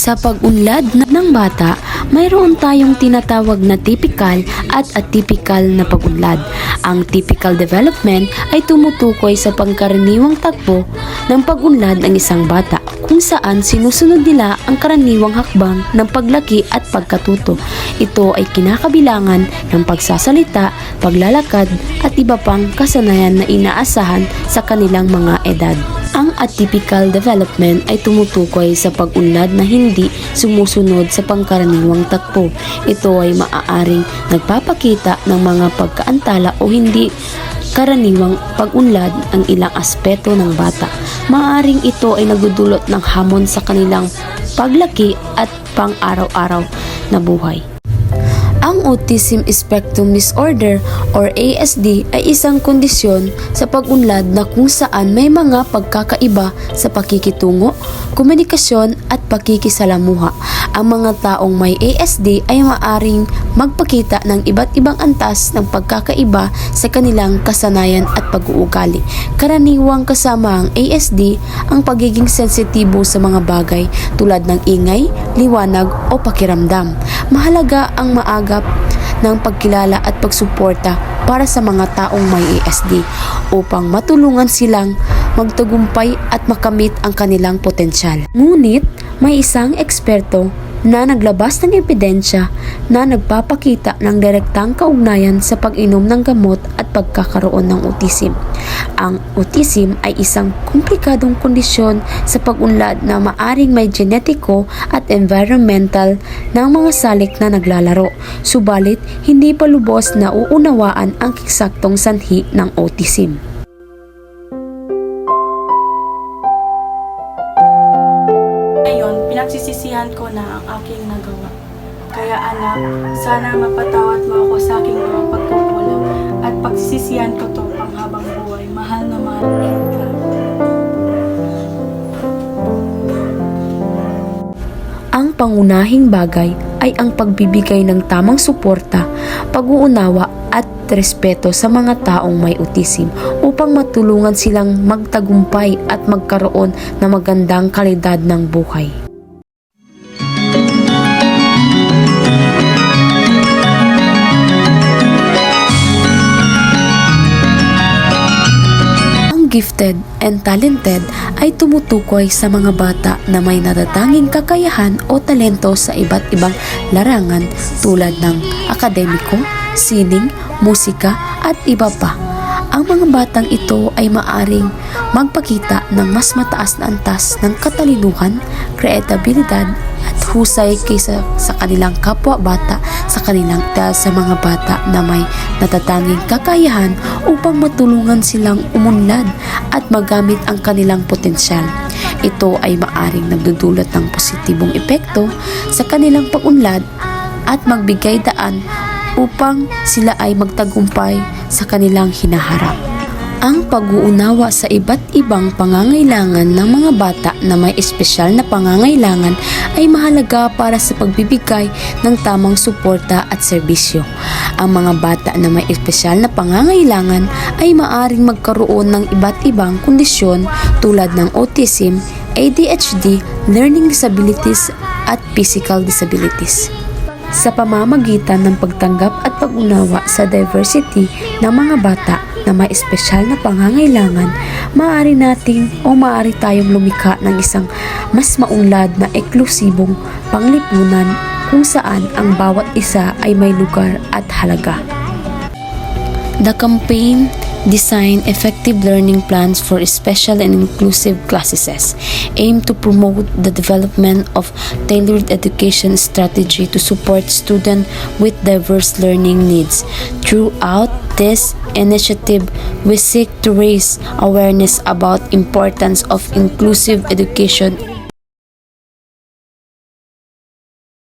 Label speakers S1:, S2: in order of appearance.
S1: Sa pag-unlad ng bata, mayroon tayong tinatawag na typical at atypical na pag-unlad. Ang typical development ay tumutukoy sa pangkaraniwang takbo ng pag-unlad ng isang bata, kung saan sinusunod nila ang karaniwang hakbang ng paglaki at pagkatuto. Ito ay kinakabilangan ng pagsasalita, paglalakad at iba pang kasanayan na inaasahan sa kanilang mga edad. Ang atypical development ay tumutukoy sa pag-unlad na hindi sumusunod sa pangkaraniwang takbo. Ito ay maaaring nagpapakita ng mga pagkaantala o hindi karaniwang pag-unlad ang ilang aspeto ng bata. Maaaring ito ay nagdudulot ng hamon sa kanilang paglaki at pang-araw-araw na buhay. Ang Autism Spectrum Disorder or ASD ay isang kondisyon sa pag-unlad na kung saan may mga pagkakaiba sa pakikitungo, komunikasyon at pakikisalamuha. Ang mga taong may ASD ay maaaring magpakita ng iba't ibang antas ng pagkakaiba sa kanilang kasanayan at pag-uugali. Karaniwang kasama ang ASD ang pagiging sensitibo sa mga bagay tulad ng ingay, liwanag o pakiramdam. Mahalaga ang maagap ng pagkilala at pagsuporta para sa mga taong may ASD upang matulungan silang magtagumpay at makamit ang kanilang potensyal. Ngunit may isang eksperto na naglabas ng ebidensya na nagpapakita ng direktang kaugnayan sa pag-inom ng gamot at pagkakaroon ng autism. Ang autism ay isang komplikadong kondisyon sa pag-unlad na maaring may genetiko at environmental ng mga salik na naglalaro. Subalit, hindi pa lubos na uunawaan ang eksaktong sanhi ng autism.
S2: Ngayon, pinagsisisihan ko na ang aking nagawa. Kaya anak, sana mapatawad mo ako sa aking mga pagkukulang at pagsisisihan ko to panghabang buhay. Mahal na mahal kita.
S1: Ang pangunahing bagay ay ang pagbibigay ng tamang suporta, pag-uunawa at respeto sa mga taong may autism upang matulungan silang magtagumpay at magkaroon ng magandang kalidad ng buhay. Gifted and talented ay tumutukoy sa mga bata na may natatanging kakayahan o talento sa iba't ibang larangan tulad ng akademiko, sining, musika at iba pa. Ang mga batang ito ay maaring magpakita ng mas mataas na antas ng katalinuhan, kreatibilidad at husay kaysa sa kanilang kapwa-bata sa mga bata na may natatanging kakayahan upang matulungan silang umunlad at magamit ang kanilang potensyal. Ito ay maaring nagdudulot ng positibong epekto sa kanilang pag-unlad at magbigay daan upang sila ay magtagumpay sa kanilang hinaharap. Ang pag-uunawa sa iba't ibang pangangailangan ng mga bata na may espesyal na pangangailangan ay mahalaga para sa pagbibigay ng tamang suporta at serbisyo. Ang mga bata na may espesyal na pangangailangan ay maaring magkaroon ng iba't ibang kondisyon tulad ng autism, ADHD, learning disabilities at physical disabilities. Sa pamamagitan ng pagtanggap at pag-unawa sa diversity ng mga bata na may espesyal na pangangailangan, maaari tayong lumikha ng isang mas maunlad na eklusibong panglipunan kung saan ang bawat isa ay may lugar at halaga. The campaign design effective learning plans for special and inclusive classes, aim to promote the development of tailored education strategy to support students with diverse learning needs. Throughout this initiative, we seek to raise awareness about importance of inclusive education